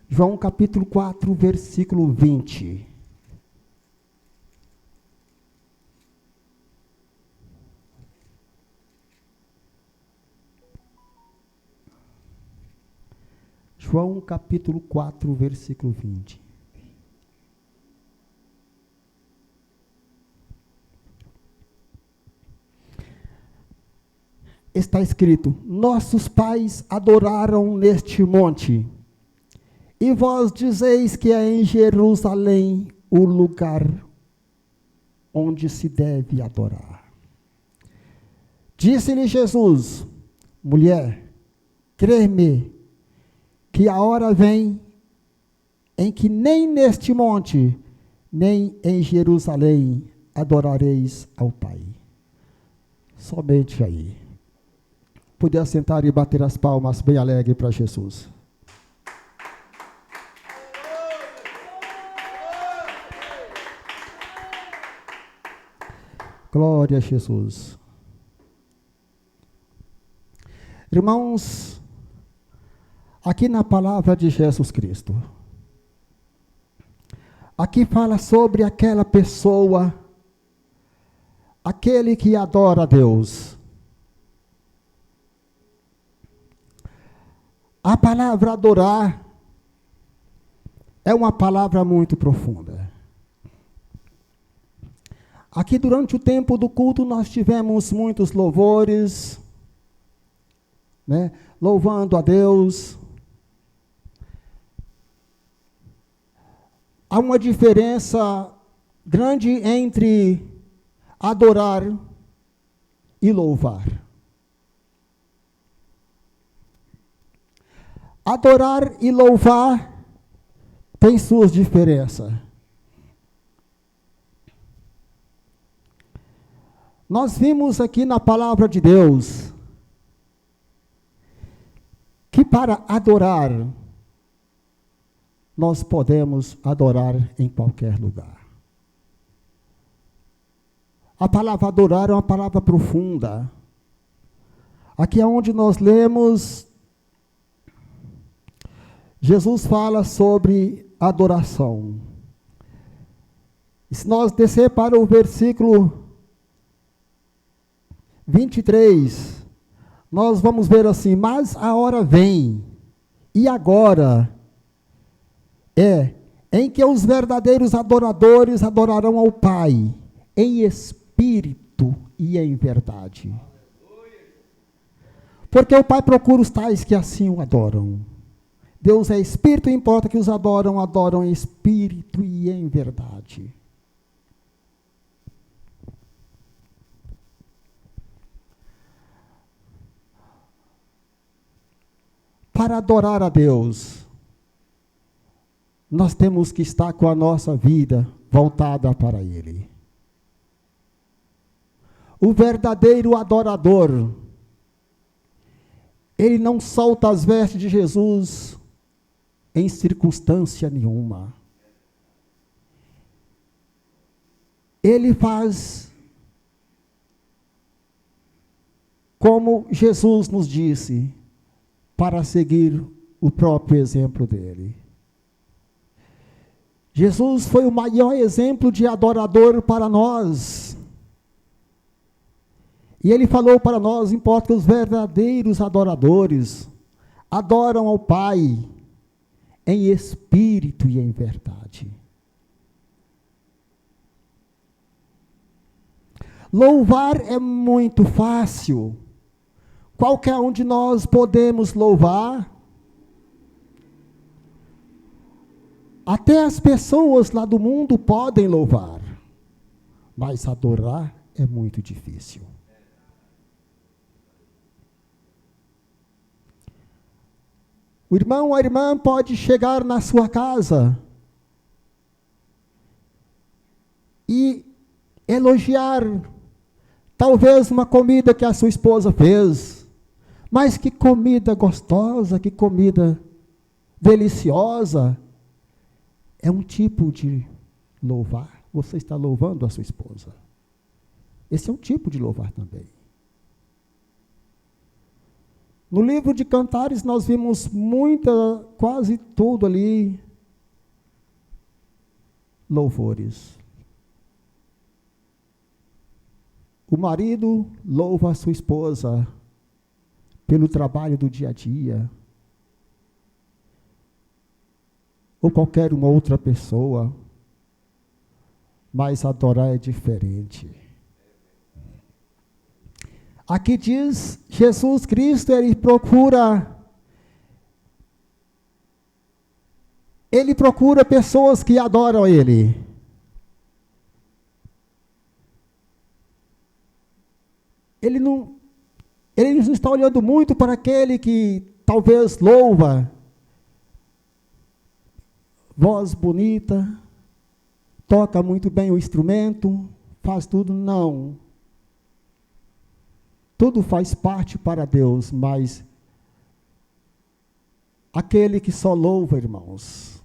João capítulo 4, versículo 20. João capítulo 4, versículo 20. Está escrito: nossos pais adoraram neste monte, e vós dizeis que é em Jerusalém o lugar onde se deve adorar. Disse-lhe Jesus: mulher, crê-me, que a hora vem em que nem neste monte, nem em Jerusalém adorareis ao Pai. Somente aí. Poder sentar e bater as palmas bem alegre para Jesus. Glória a Jesus. Irmãos, aqui na palavra de Jesus Cristo, aqui fala sobre aquela pessoa, aquele que adora a Deus. A palavra adorar é uma palavra muito profunda. Aqui durante o tempo do culto nós tivemos muitos louvores, né, louvando a Deus. Há uma diferença grande entre adorar e louvar. Adorar e louvar tem suas diferenças. Nós vimos aqui na palavra de Deus que para adorar, nós podemos adorar em qualquer lugar. A palavra adorar é uma palavra profunda. Aqui é onde nós lemos, Jesus fala sobre adoração. E se nós descer para o versículo 23, nós vamos ver assim: mas a hora vem, e agora é em que os verdadeiros adoradores adorarão ao Pai, em espírito e em verdade. Porque o Pai procura os tais que assim o adoram. Deus é espírito, importa que os adoram em espírito e em verdade. Para adorar a Deus, nós temos que estar com a nossa vida voltada para Ele. O verdadeiro adorador, ele não solta as vestes de Jesus em circunstância nenhuma. Ele faz como Jesus nos disse, para seguir o próprio exemplo dele. Jesus foi o maior exemplo de adorador para nós. E ele falou para nós: importa que os verdadeiros adoradores adoram ao Pai em espírito e em verdade. Louvar é muito fácil. Qualquer um de nós podemos louvar. Até as pessoas lá do mundo podem louvar. Mas adorar é muito difícil. O irmão ou a irmã pode chegar na sua casa e elogiar talvez uma comida que a sua esposa fez. Mas que comida gostosa, que comida deliciosa. É um tipo de louvar. Você está louvando a sua esposa. Esse é um tipo de louvar também. No livro de Cantares nós vimos quase tudo ali, louvores. O marido louva a sua esposa pelo trabalho do dia a dia, ou qualquer uma outra pessoa, mas adorar é diferente. Aqui diz, Jesus Cristo, ele procura pessoas que adoram ele. Ele não está olhando muito para aquele que talvez louva, voz bonita, toca muito bem o instrumento, faz tudo, não. Tudo faz parte para Deus, mas aquele que só louva, irmãos,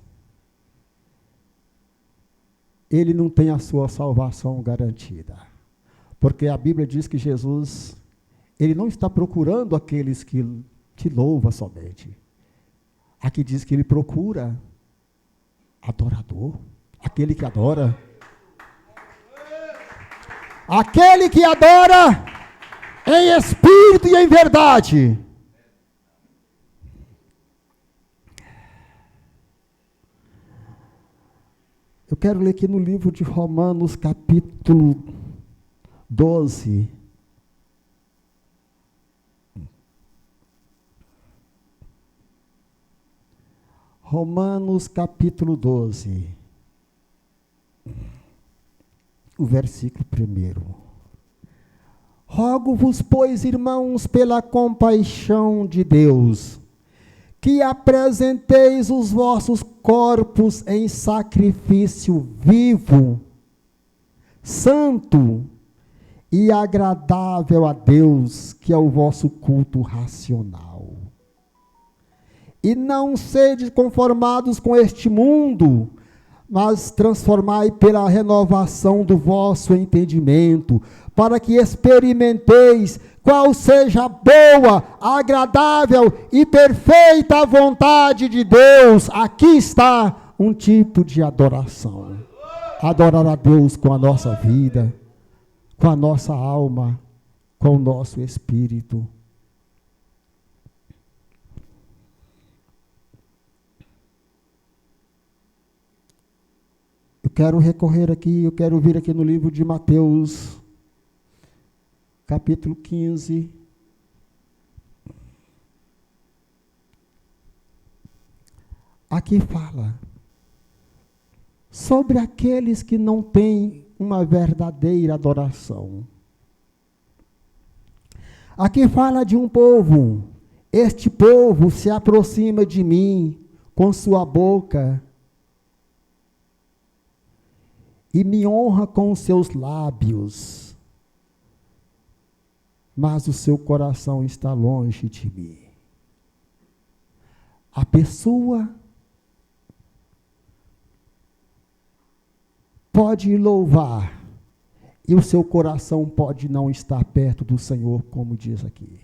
ele não tem a sua salvação garantida. Porque a Bíblia diz que Jesus, ele não está procurando aqueles que louvam somente. Aqui diz que ele procura adorador, aquele que adora. Aquele que adora em espírito e em verdade. Eu quero ler aqui no livro de Romanos, capítulo 12. Romanos, capítulo 12. O versículo 1. Rogo-vos, pois, irmãos, pela compaixão de Deus, que apresenteis os vossos corpos em sacrifício vivo, santo e agradável a Deus, que é o vosso culto racional. E não sede conformados com este mundo, mas transformai pela renovação do vosso entendimento, para que experimenteis qual seja a boa, agradável e perfeita vontade de Deus. Aqui está um tipo de adoração. Adorar a Deus com a nossa vida, com a nossa alma, com o nosso espírito. Eu quero recorrer aqui, eu quero vir aqui no livro de Mateus, capítulo 15. Aqui fala sobre aqueles que não têm uma verdadeira adoração. Aqui fala de um povo. Este povo se aproxima de mim com sua boca e me honra com os seus lábios, mas o seu coração está longe de mim. A pessoa pode louvar e o seu coração pode não estar perto do Senhor, como diz aqui.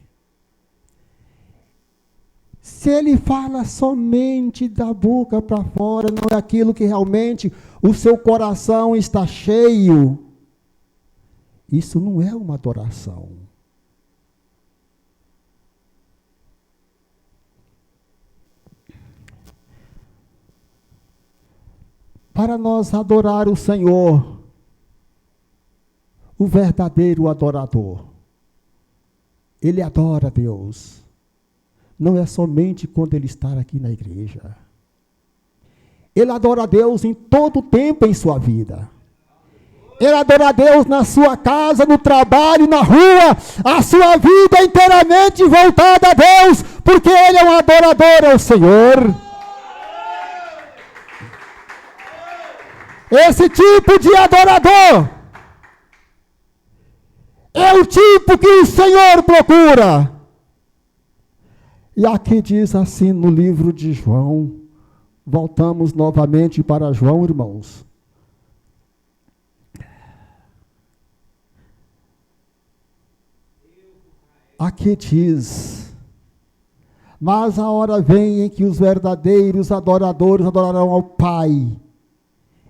Se ele fala somente da boca para fora, não é aquilo que realmente o seu coração está cheio, isso não é uma adoração. Para nós adorar o Senhor, o verdadeiro adorador, ele adora Deus. Não é somente quando ele está aqui na igreja. Ele adora a Deus em todo o tempo em sua vida. Ele adora a Deus na sua casa, no trabalho, na rua. A sua vida é inteiramente voltada a Deus, porque ele é um adorador ao Senhor. Esse tipo de adorador é o tipo que o Senhor procura. E aqui diz assim no livro de João, voltamos novamente para João, irmãos. Aqui diz, Mas a hora vem em que os verdadeiros adoradores adorarão ao Pai,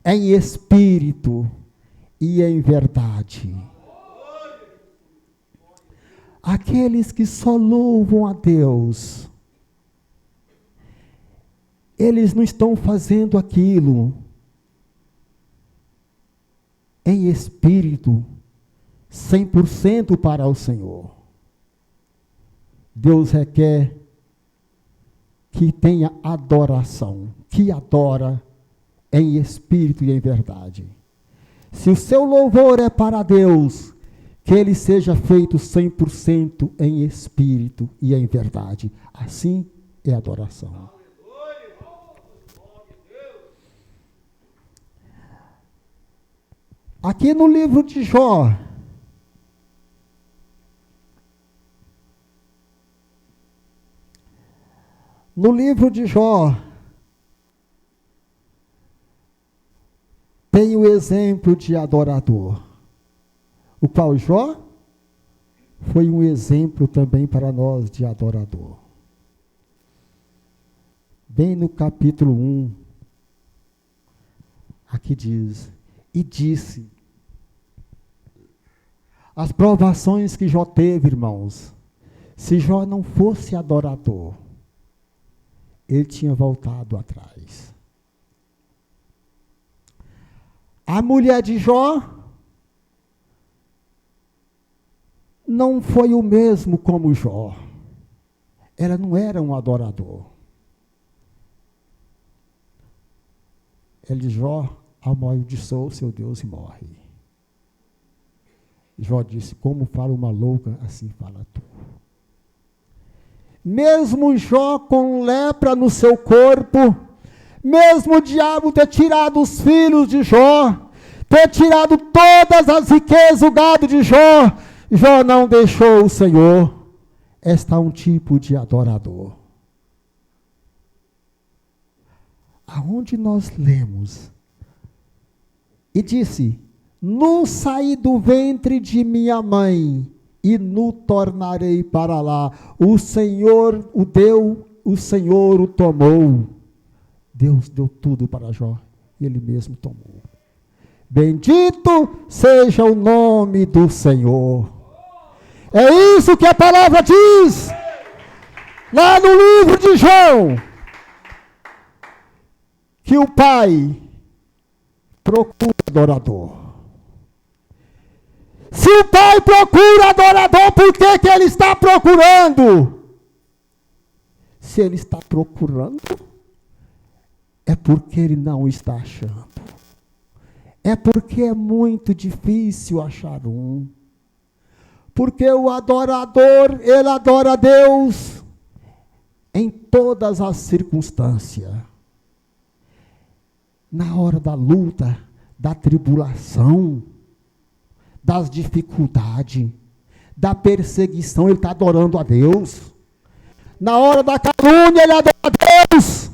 em espírito e em verdade. Aqueles que só louvam a Deus, eles não estão fazendo aquilo em espírito, 100% para o Senhor. Deus requer que tenha adoração, que adora em espírito e em verdade. Se o seu louvor é para Deus, que ele seja feito 100% em espírito e em verdade. Assim é adoração. Aqui no livro de Jó, tem o exemplo de adorador, o qual Jó foi um exemplo também para nós de adorador. Bem no capítulo 1, aqui diz, e disse, as provações que Jó teve, irmãos, se Jó não fosse adorador, ele tinha voltado atrás. A mulher de Jó não foi o mesmo como Jó. Ela não era um adorador. Ele de Jó amaldiçoou seu Deus e morre. Jó disse, como fala uma louca, assim fala tu. Mesmo Jó com lepra no seu corpo, mesmo o diabo ter tirado os filhos de Jó, ter tirado todas as riquezas, o gado de Jó, Jó não deixou o Senhor. Está um tipo de adorador. Aonde nós lemos, e disse, nu saí do ventre de minha mãe, e nu tornarei para lá. O Senhor o deu, o Senhor o tomou. Deus deu tudo para Jó, e ele mesmo tomou. Bendito seja o nome do Senhor. É isso que a palavra diz, lá no livro de João, que o Pai procura adorador. Se o Pai procura adorador, por que que ele está procurando? Se ele está procurando, é porque ele não está achando. É porque é muito difícil achar um. Porque o adorador, ele adora a Deus em todas as circunstâncias. Na hora da luta, da tribulação, das dificuldades, da perseguição, ele está adorando a Deus. Na hora da calúnia, ele adora a Deus.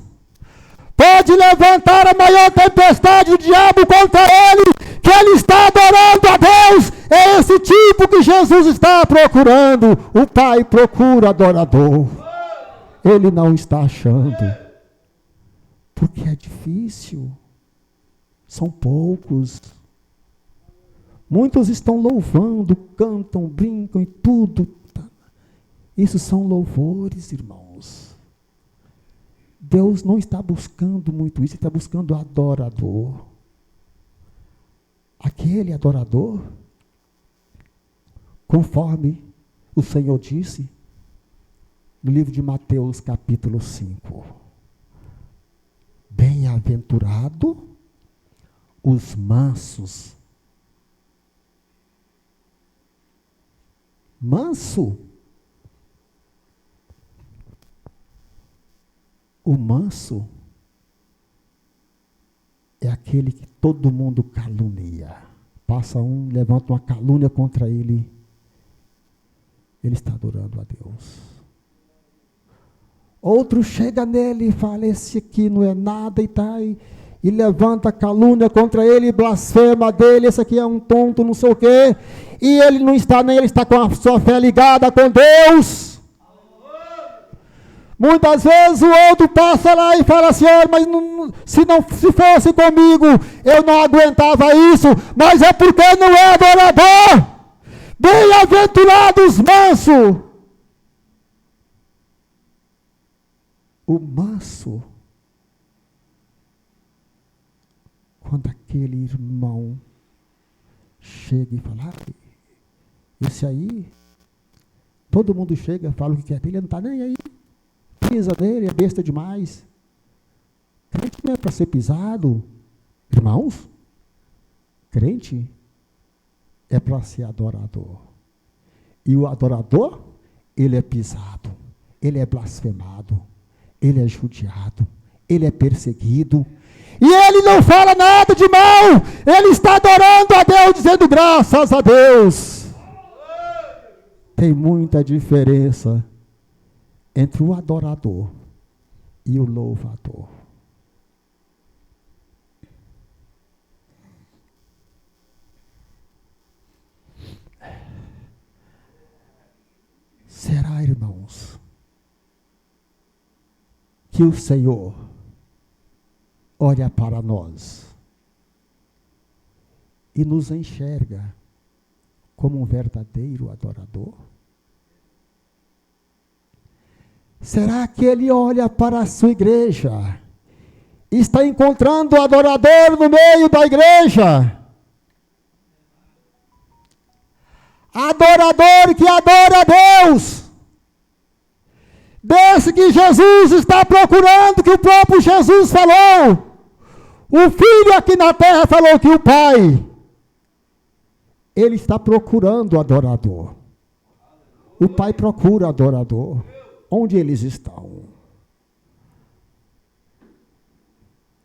Pode levantar a maior tempestade do diabo contra ele, que ele está adorando a Deus. É esse tipo que Jesus está procurando. O Pai procura adorador. Ele não está achando. Porque é difícil. São poucos. Muitos estão louvando, cantam, brincam e tudo. Isso são louvores, irmãos. Deus não está buscando muito isso, ele está buscando adorador. Aquele adorador, conforme o Senhor disse no livro de Mateus, capítulo 5. Bem-aventurado os mansos. Manso. O manso é aquele que todo mundo calunia. Passa um, levanta uma calúnia contra ele. Ele está adorando a Deus. Outro chega nele e fala, esse aqui não é nada e tá aí. E levanta calúnia contra ele, blasfema dele, esse aqui é um tonto, não sei o quê. E ele não está nem, ele está com a sua fé ligada com Deus. Muitas vezes o outro passa lá e fala assim, mas se fosse comigo, eu não aguentava isso, mas é porque não é adorador. Bem-aventurados mansos. O manso, quando aquele irmão chega e fala, esse aí, todo mundo chega, fala o que quer dele, ele não está nem aí. Pisa dele, é besta demais. Crente não é para ser pisado. Irmãos, crente é para ser adorador. E o adorador, ele é pisado, ele é blasfemado, ele é judiado, ele é perseguido. E ele não fala nada de mal, ele está adorando a Deus, dizendo graças a Deus. Tem muita diferença entre o adorador e o louvador. Será, irmãos, que o Senhor olha para nós e nos enxerga como um verdadeiro adorador? Será que Ele olha para a sua igreja e está encontrando o adorador no meio da igreja? Adorador que adora a Deus. Desse que Jesus está procurando, que o próprio Jesus falou. O Filho aqui na terra falou que o Pai, Ele está procurando adorador. O Pai procura adorador. Onde eles estão?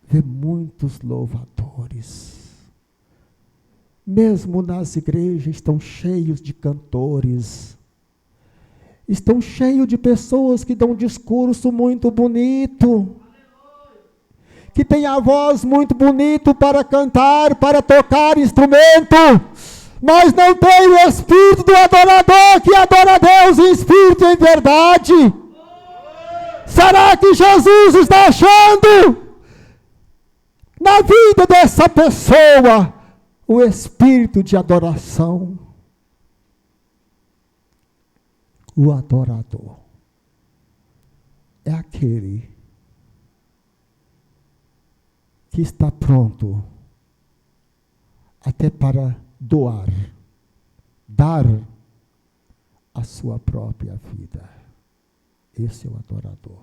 Vê muitos louvadores. Mesmo nas igrejas estão cheios de cantores. Estão cheios de pessoas que dão um discurso muito bonito. Que tem a voz muito bonita para cantar, para tocar instrumento. Mas não tem o espírito do adorador que adora a Deus em espírito e em verdade. Será que Jesus está achando na vida dessa pessoa o espírito de adoração? O adorador é aquele que está pronto até para dar a sua própria vida. Esse é o adorador.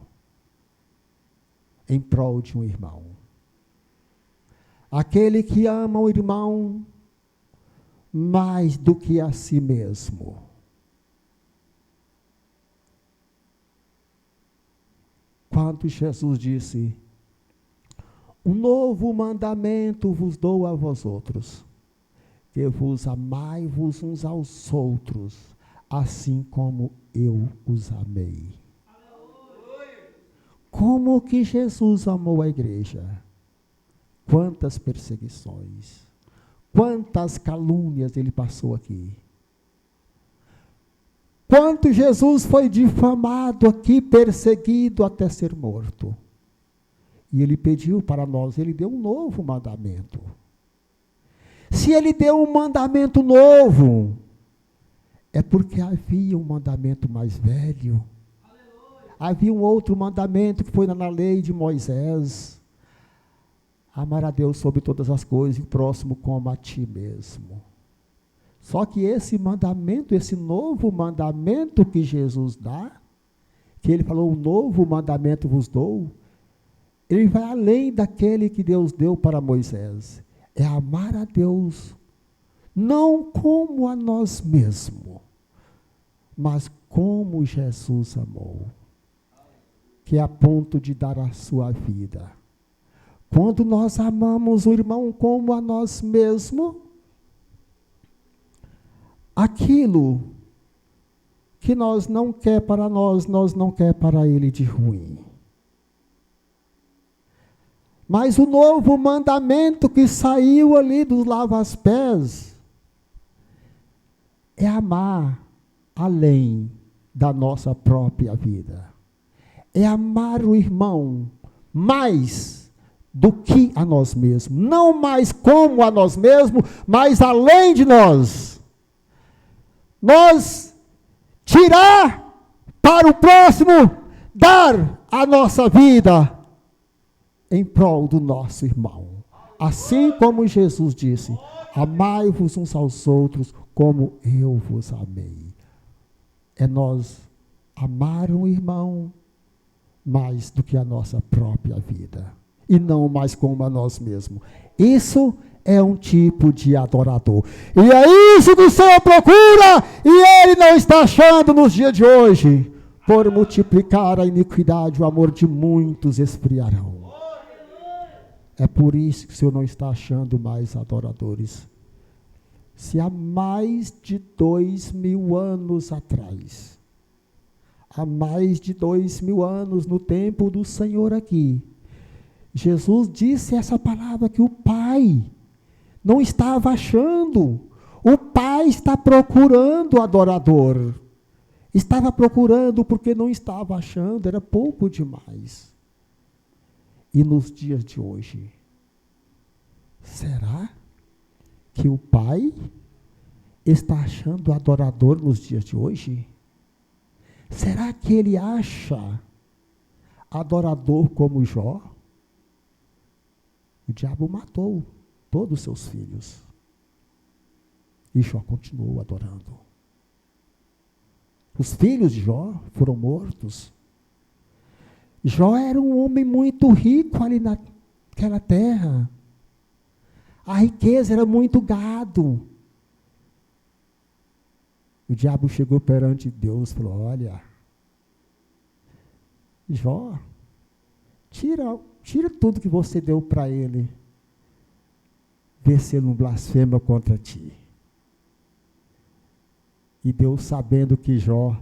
Em prol de um irmão. Aquele que ama o irmão mais do que a si mesmo. Quando Jesus disse, um novo mandamento vos dou a vós outros, que vos amai-vos uns aos outros, assim como eu os amei. Como que Jesus amou a igreja? Quantas perseguições, quantas calúnias ele passou aqui. Quanto Jesus foi difamado aqui, perseguido até ser morto. E ele pediu para nós, ele deu um novo mandamento. Se ele deu um mandamento novo, é porque havia um mandamento mais velho. Havia um outro mandamento que foi na lei de Moisés. Amar a Deus sobre todas as coisas e o próximo como a ti mesmo. Só que esse mandamento, esse novo mandamento que Jesus dá, que ele falou, um novo mandamento vos dou, ele vai além daquele que Deus deu para Moisés. É amar a Deus, não como a nós mesmos, mas como Jesus amou, que é a ponto de dar a sua vida. Quando nós amamos o irmão como a nós mesmos, aquilo que nós não quer para nós, nós não quer para ele de ruim. Mas o novo mandamento que saiu ali dos lava-pés é amar além da nossa própria vida. é amar o irmão mais do que a nós mesmos. Não mais como a nós mesmos, mas além de nós. Nós tirar para o próximo, dar a nossa vida em prol do nosso irmão. Assim como Jesus disse, amai-vos uns aos outros como eu vos amei. É nós amar um irmão mais do que a nossa própria vida. E não mais como a nós mesmos. Isso é um tipo de adorador. E é isso que o Senhor procura, e Ele não está achando nos dias de hoje. Por multiplicar a iniquidade, o amor de muitos esfriarão. É por isso que o Senhor não está achando mais adoradores. Se há mais de 2000 anos atrás, há mais de 2000 anos no tempo do Senhor aqui, Jesus disse essa palavra que o Pai não estava achando. O Pai está procurando adorador. Estava procurando porque não estava achando, era pouco demais. E nos dias de hoje, será que o Pai está achando adorador nos dias de hoje? Será que Ele acha adorador como Jó? O diabo matou todos os seus filhos. E Jó continuou adorando. Os filhos de Jó foram mortos. Jó era um homem muito rico ali naquela terra. A riqueza era muito gado. O diabo chegou perante Deus e falou, olha, Jó, tira tudo que você deu para ele. Vê se ele não blasfema contra ti. E Deus, sabendo que Jó,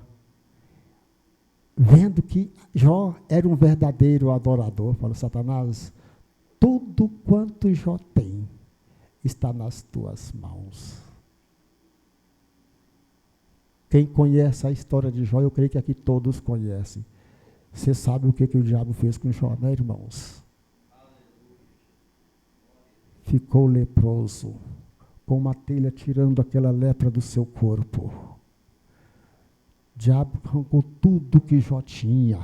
vendo que Jó era um verdadeiro adorador, falou, Satanás, tudo quanto Jó tem está nas tuas mãos. Quem conhece a história de Jó, eu creio que aqui todos conhecem. Você sabe o que o diabo fez com Jó, né, irmãos? Ficou leproso, com uma telha tirando aquela lepra do seu corpo. O diabo arrancou tudo que Jó tinha.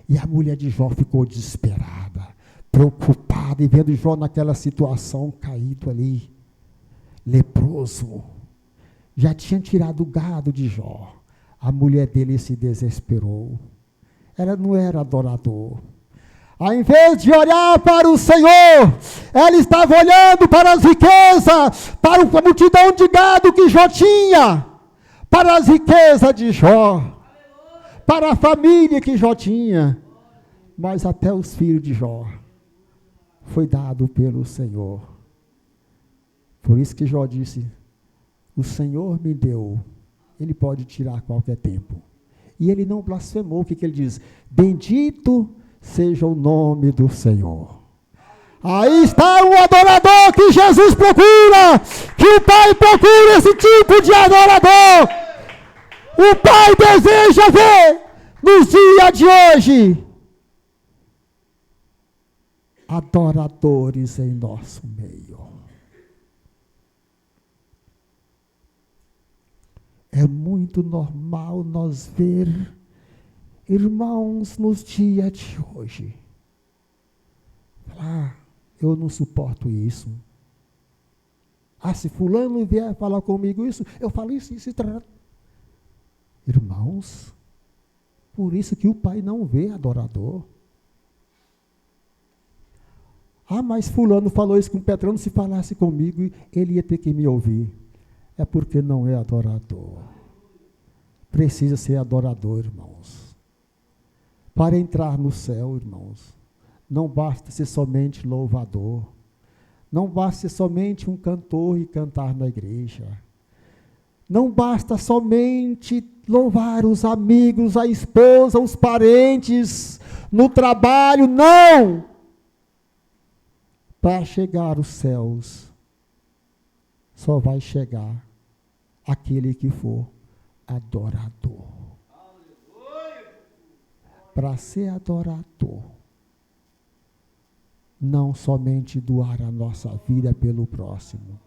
E a mulher de Jó ficou desesperada, preocupada, e vendo Jó naquela situação, caído ali, leproso. Já tinha tirado o gado de Jó. A mulher dele se desesperou. Ela não era adorador. Ao invés de olhar para o Senhor, ela estava olhando para as riquezas, para a multidão de gado que Jó tinha, para as riquezas de Jó, para a família que Jó tinha. Mas até os filhos de Jó foi dado pelo Senhor. Por isso que Jó disse, o Senhor me deu, Ele pode tirar a qualquer tempo. E ele não blasfemou. O que ele diz? Bendito seja o nome do Senhor. Aí está um adorador que Jesus procura, que o Pai procura esse tipo de adorador. O Pai deseja ver nos dias de hoje adoradores em nosso meio. É muito normal nós ver irmãos nos dias de hoje. Eu não suporto isso. Se fulano vier falar comigo isso, eu falo isso. Irmãos, por isso que o Pai não vê adorador. Mas fulano falou isso com Petrano, se falasse comigo, ele ia ter que me ouvir. É porque não é adorador. Precisa ser adorador, irmãos. Para entrar no céu, irmãos, não basta ser somente louvador. Não basta ser somente um cantor e cantar na igreja. Não basta somente louvar os amigos, a esposa, os parentes, no trabalho, não! Para chegar aos céus, só vai chegar aquele que for adorador. para ser adorador, não somente doar a nossa vida pelo próximo,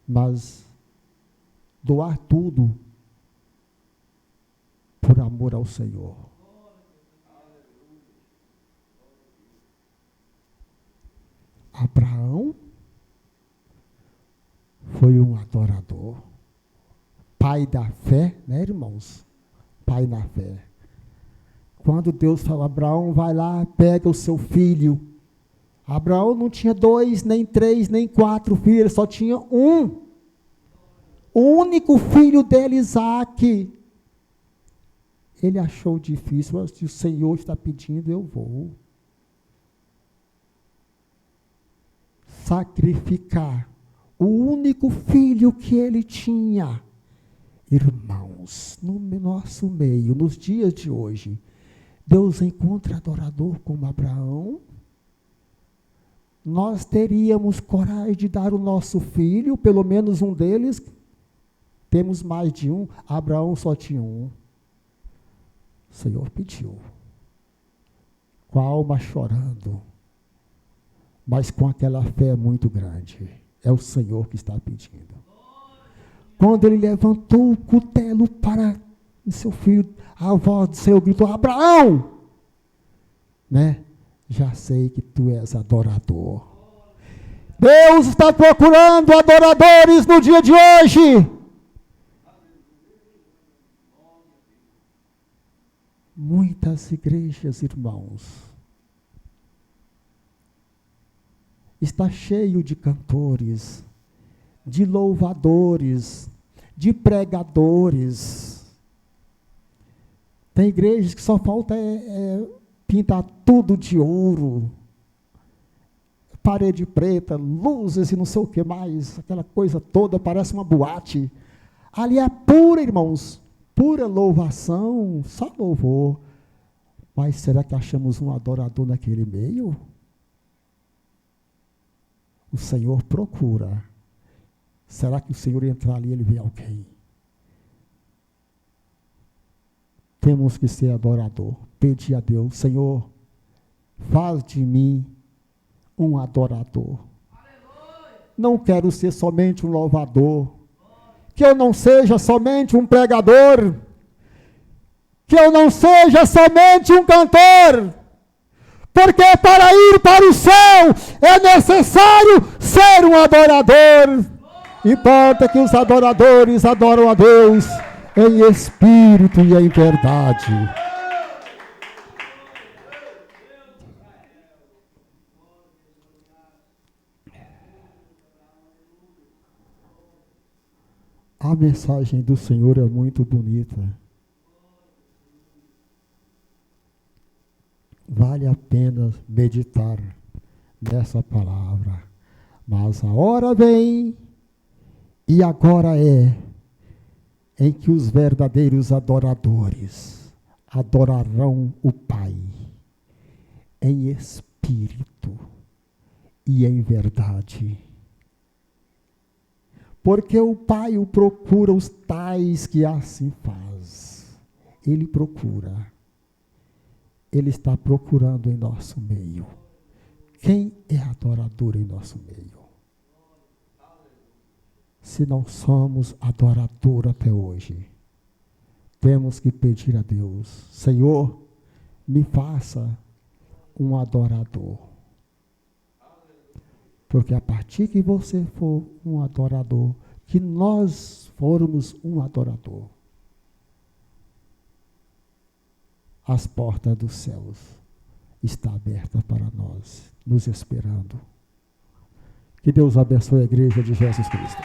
mas doar tudo por amor ao Senhor. Abraão foi um adorador, pai da fé, né, irmãos? Pai na fé. Quando Deus fala, Abraão, vai lá, pega o seu filho. Abraão não tinha 2, nem 3, nem 4 filhos, ele só tinha um. O único filho dele, Isaque. Ele achou difícil, mas se o Senhor está pedindo, eu vou. Sacrificar o único filho que ele tinha. Irmãos, no nosso meio, nos dias de hoje, Deus encontra adorador como Abraão. Nós teríamos coragem de dar o nosso filho, pelo menos um deles. Temos mais de um, Abraão só tinha um. O Senhor pediu, com a alma chorando, mas com aquela fé muito grande. É o Senhor que está pedindo. Quando ele levantou o cutelo para o seu filho, a voz do Senhor gritou, Abraão! Né? Já sei que tu és adorador. Deus está procurando adoradores no dia de hoje. Muitas igrejas, irmãos, está cheio de cantores, de louvadores, de pregadores. Tem igrejas que só falta pintar tudo de ouro, parede preta, luzes e não sei o que mais, aquela coisa toda, parece uma boate. Ali é pura, irmãos, pura louvação, só louvor. Mas será que achamos um adorador naquele meio? O Senhor procura. Será que o Senhor entrar ali, ele vê alguém? Temos que ser adorador. Pedir a Deus, Senhor, faz de mim um adorador. Não quero ser somente um louvador. Que eu não seja somente um pregador. Que eu não seja somente um cantor. Porque para ir para o céu é necessário ser um adorador. Importa que os adoradores adoram a Deus em espírito e em verdade. A mensagem do Senhor é muito bonita. Vale a pena meditar nessa palavra. Mas a hora vem, e agora é, em que os verdadeiros adoradores adorarão o Pai em espírito e em verdade. Porque o Pai o procura os tais que assim faz. Ele procura. Ele está procurando em nosso meio. Quem é adorador em nosso meio? Se não somos adorador até hoje, temos que pedir a Deus, Senhor, me faça um adorador. Porque a partir que você for um adorador, que nós formos um adorador, as portas dos céus estão abertas para nós, nos esperando. Que Deus abençoe a igreja de Jesus Cristo.